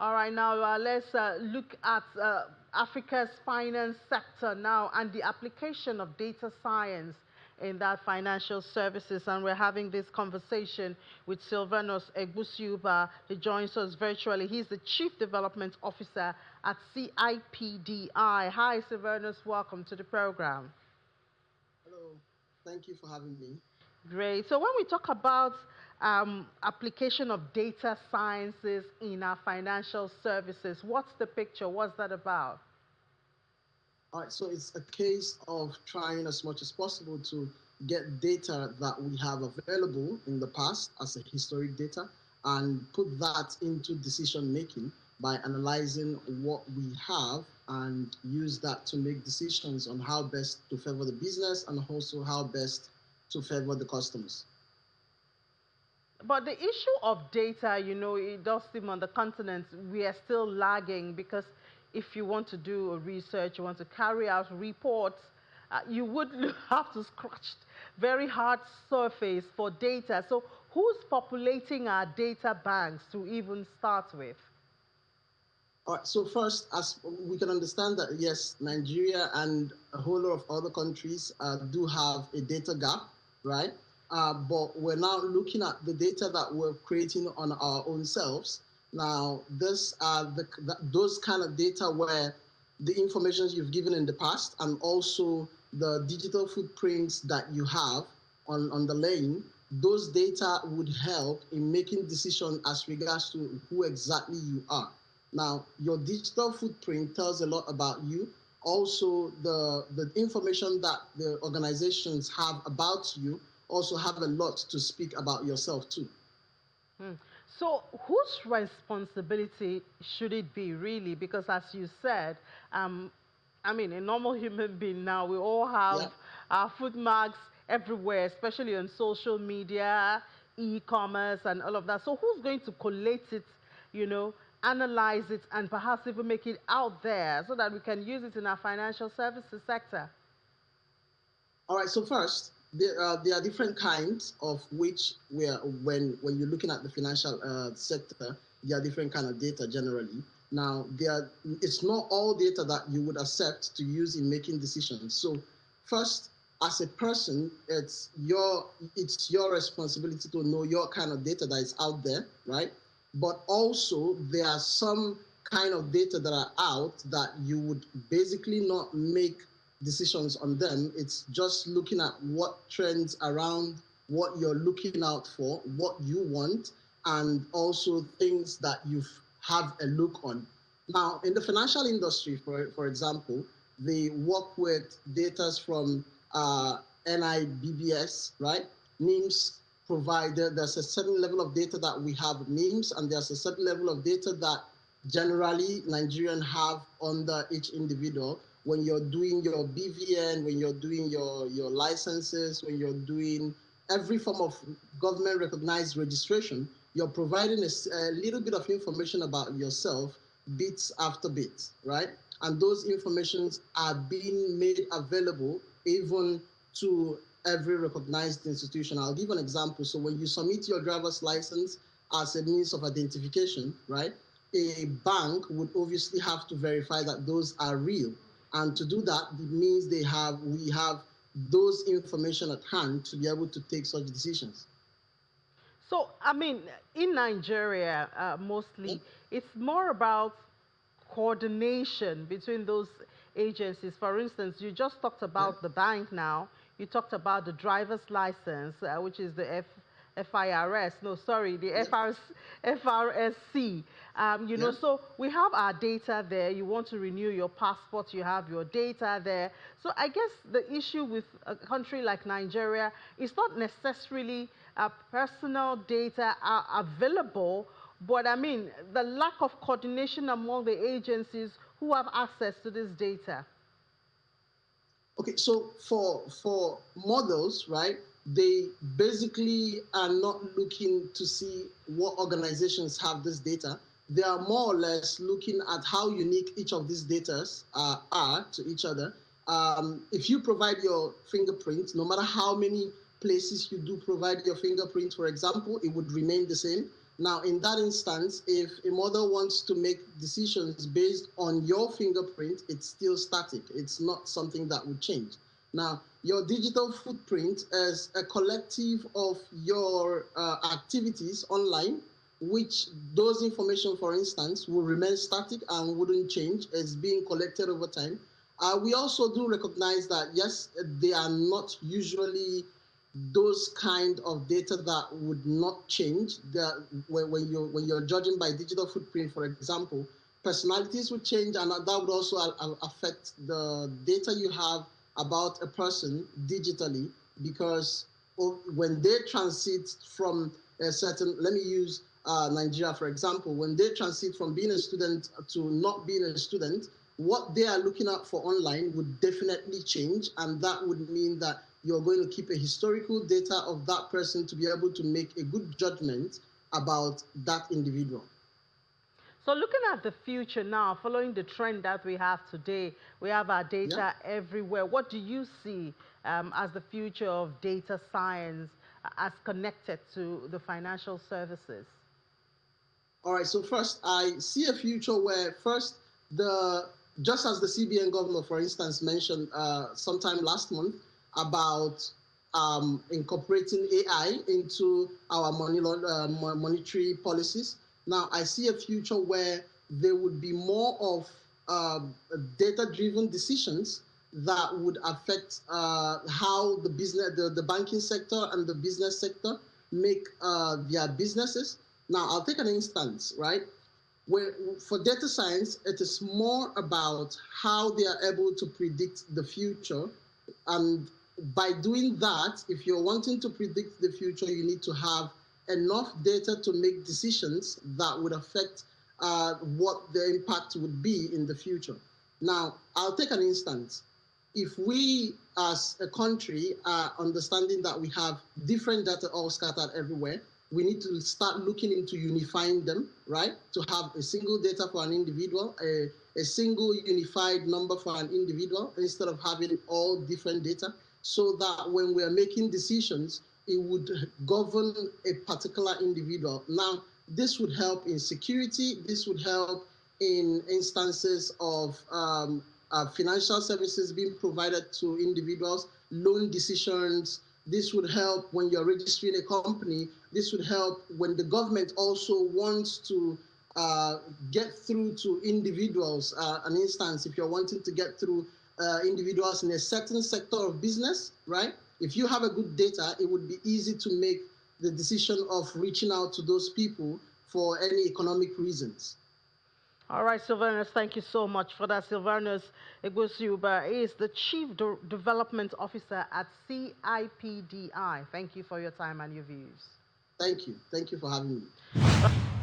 All right, now let's look at Africa's finance sector now and the application of data science in that financial services. And we're having this conversation with Silvanus Egbusiuba, who joins us virtually. He's the Chief Development Officer at CIPDI. Hi, Silvanus. Welcome to the program. Hello. Thank you for having me. Great. So when we talk about application of data sciences in our financial services, what's the picture? What's that about? All right, so it's a case of trying as much as possible to get data that we have available in the past as a historic data and put that into decision making by analyzing what we have and use that to make decisions on how best to favor the business and also how best to favor the customers. But the issue of data, it does seem on the continent we are still lagging because if you want to do a research, you want to carry out reports, you would have to scratch very hard surface for data. So who's populating our data banks to even start with? All right, so first, as we can understand that, yes, Nigeria and a whole lot of other countries do have a data gap, right? But we're now looking at the data that we're creating on our own selves. Now, this those kind of data where the information you've given in the past and also the digital footprints that you have on the lane, those data would help in making decisions as regards to who exactly you are. Now, your digital footprint tells a lot about you. Also, the information that the organizations have about you also have a lot to speak about yourself too. So whose responsibility should it be really? Because as you said, a normal human being now, we all have our foot marks everywhere, especially on social media, e-commerce and all of that. So who's going to collate it, analyze it and perhaps even make it out there so that we can use it in our financial services sector? All right, so first, there are different kinds of which when you're looking at the financial sector, there are different kind of data generally. Now, it's not all data that you would accept to use in making decisions. So first, as a person, it's your responsibility to know your kind of data that is out there, right? But also there are some kind of data that are out that you would basically not make decisions on them. It's just looking at what trends around, what you're looking out for, what you want, and also things that you have a look on. Now, in the financial industry, for example, they work with data from NIBBS, right? NIMS provided, there's a certain level of data that we have NIMS, and there's a certain level of data that generally Nigerians have under each individual. When you're doing your BVN, when you're doing your licenses, when you're doing every form of government recognized registration, you're providing a little bit of information about yourself, bits after bits, right? And those informations are being made available even to every recognized institution. I'll give an example. So when you submit your driver's license as a means of identification, right, a bank would obviously have to verify that those are real. And to do that, it means we have those information at hand to be able to take such decisions. So, in Nigeria, mostly, it's more about coordination between those agencies. For instance, you just talked about the bank now. You talked about the driver's license, which is the FIRS. No, sorry, the FRSC. So we have our data there. You want to renew your passport, you have your data there. So I guess the issue with a country like Nigeria is not necessarily personal data are available, but the lack of coordination among the agencies who have access to this data. Okay, so for models, right, they basically are not looking to see what organizations have this data. They are more or less looking at how unique each of these data are to each other. If you provide your fingerprint, no matter how many places you do provide your fingerprint, for example, it would remain the same. Now, in that instance, if a mother wants to make decisions based on your fingerprint, it's still static. It's not something that would change. Now, your digital footprint is a collective of your activities online, which those information, for instance, will remain static and wouldn't change. It's being collected over time. We also do recognize that, yes, they are not usually those kind of data that would not change. When you're judging by digital footprint, for example, personalities would change, and that would also affect the data you have about a person digitally, because when they transit from a certain, let me use Nigeria for example, when they transit from being a student to not being a student, what they are looking at for online would definitely change, and that would mean that you're going to keep a historical data of that person to be able to make a good judgment about that individual. So looking at the future now, following the trend that we have today, we have our data everywhere. What do you see as the future of data science as connected to the financial services? All right, so first, I see a future where first, just as the CBN governor, for instance, mentioned sometime last month about incorporating AI into our monetary policies. Now, I see a future where there would be more of data-driven decisions that would affect how the banking sector and the business sector make their businesses. Now, I'll take an instance, right? Where for data science, it is more about how they are able to predict the future. And by doing that, if you're wanting to predict the future, you need to have enough data to make decisions that would affect what the impact would be in the future. Now, I'll take an instance. If we as a country are understanding that we have different data all scattered everywhere, we need to start looking into unifying them, right? To have a single data for an individual, a single unified number for an individual, instead of having all different data, so that when we're making decisions, it would govern a particular individual. Now, this would help in security, this would help in instances of financial services being provided to individuals, loan decisions. This would help when you're registering a company. This would help when the government also wants to get through to individuals. An instance, if you're wanting to get through individuals in a certain sector of business, right? If you have a good data, it would be easy to make the decision of reaching out to those people for any economic reasons. All right, Sylvanus, thank you so much for that. Sylvanus Igusiuba is the Chief Development Officer at CIPDI. Thank you for your time and your views. Thank you. Thank you for having me.